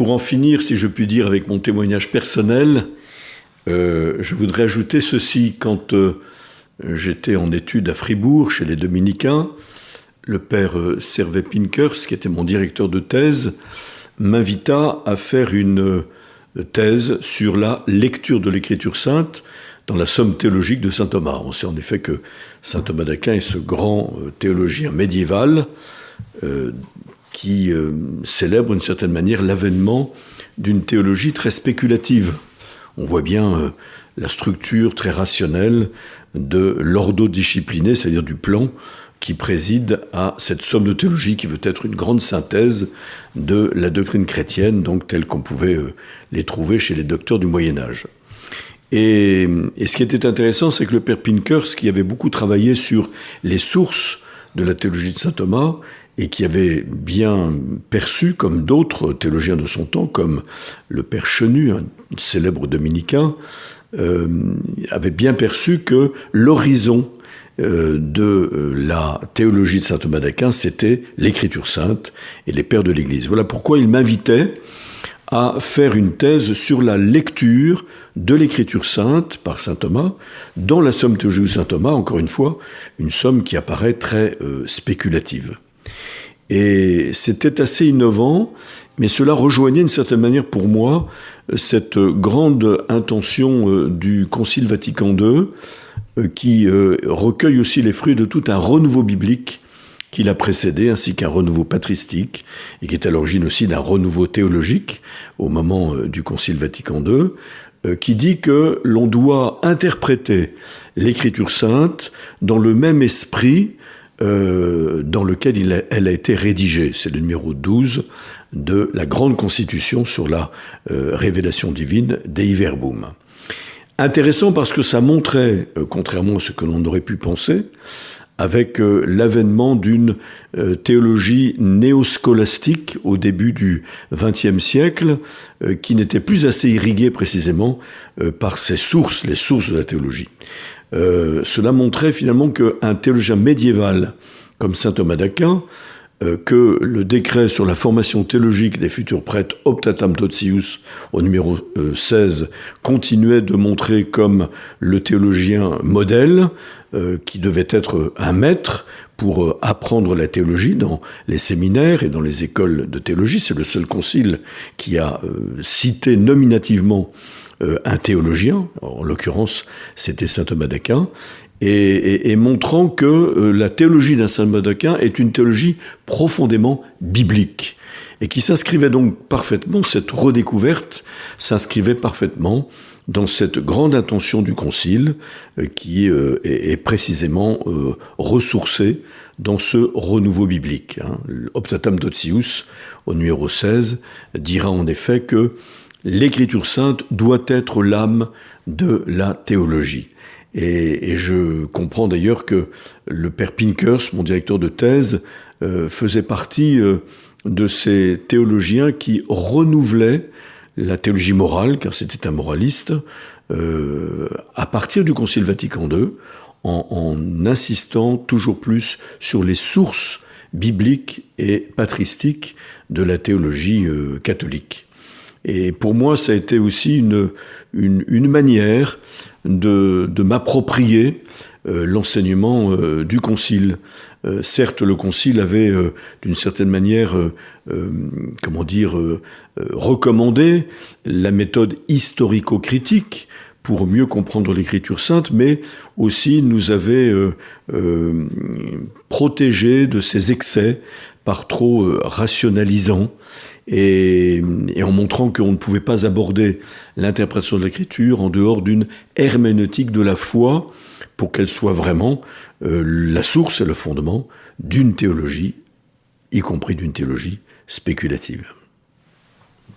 pour en finir, si je puis dire, avec mon témoignage personnel, je voudrais ajouter ceci. Quand j'étais en études à Fribourg, chez les Dominicains, le père Servet Pinkers, qui était mon directeur de thèse, m'invita à faire une thèse sur la lecture de l'Écriture sainte dans la Somme théologique de saint Thomas. On sait en effet que saint Thomas d'Aquin est ce grand théologien médiéval qui célèbre d'une certaine manière l'avènement d'une théologie très spéculative. On voit bien la structure très rationnelle de l'ordo discipliné, c'est-à-dire du plan qui préside à cette somme de théologie qui veut être une grande synthèse de la doctrine chrétienne, donc telle qu'on pouvait les trouver chez les docteurs du Moyen-Âge. Et ce qui était intéressant, c'est que le père Pinkers, qui avait beaucoup travaillé sur les sources de la théologie de saint Thomas, et qui avait bien perçu, comme d'autres théologiens de son temps, comme le père Chenu, un célèbre dominicain, avait bien perçu que l'horizon de la théologie de saint Thomas d'Aquin, c'était l'Écriture sainte et les pères de l'Église. Voilà pourquoi il m'invitait à faire une thèse sur la lecture de l'Écriture sainte par saint Thomas dans la Somme théologique de saint Thomas, encore une fois, une somme qui apparaît très spéculative. Et c'était assez innovant, mais cela rejoignait d'une certaine manière pour moi cette grande intention du Concile Vatican II qui recueille aussi les fruits de tout un renouveau biblique qui l'a précédé, ainsi qu'un renouveau patristique, et qui est à l'origine aussi d'un renouveau théologique au moment du Concile Vatican II, qui dit que l'on doit interpréter l'Écriture sainte dans le même esprit dans lequel elle a été rédigée. C'est le numéro 12 de la Grande Constitution sur la révélation divine Dei Verbum. Intéressant parce que ça montrait, contrairement à ce que l'on aurait pu penser, avec l'avènement d'une théologie néoscolastique au début du XXe siècle, qui n'était plus assez irriguée précisément par ses sources, les sources de la théologie. Cela montrait finalement qu'un théologien médiéval comme saint Thomas d'Aquin, que le décret sur la formation théologique des futurs prêtres Optatam Totius au numéro 16 continuait de montrer comme le théologien modèle qui devait être un maître pour apprendre la théologie dans les séminaires et dans les écoles de théologie. C'est le seul concile qui a cité nominativement un théologien, en l'occurrence c'était saint Thomas d'Aquin, et montrant que la théologie d'un saint Thomas d'Aquin est une théologie profondément biblique, et qui s'inscrivait donc parfaitement, cette redécouverte s'inscrivait parfaitement dans cette grande intention du Concile qui est précisément ressourcée dans ce renouveau biblique. Optatam Totius, au numéro 16, dira en effet que l'Écriture sainte doit être l'âme de la théologie. Et je comprends d'ailleurs que le père Pinkers, mon directeur de thèse, faisait partie de ces théologiens qui renouvelaient la théologie morale, car c'était un moraliste, à partir du Concile Vatican II, en insistant toujours plus sur les sources bibliques et patristiques de la théologie catholique. Et pour moi, ça a été aussi une manière de m'approprier l'enseignement du Concile. Certes, le Concile avait, d'une certaine manière, recommandé la méthode historico-critique pour mieux comprendre l'Écriture sainte, mais aussi nous avait protégés de ses excès par trop rationalisants, et en montrant qu'on ne pouvait pas aborder l'interprétation de l'Écriture en dehors d'une herméneutique de la foi pour qu'elle soit vraiment la source et le fondement d'une théologie, y compris d'une théologie spéculative.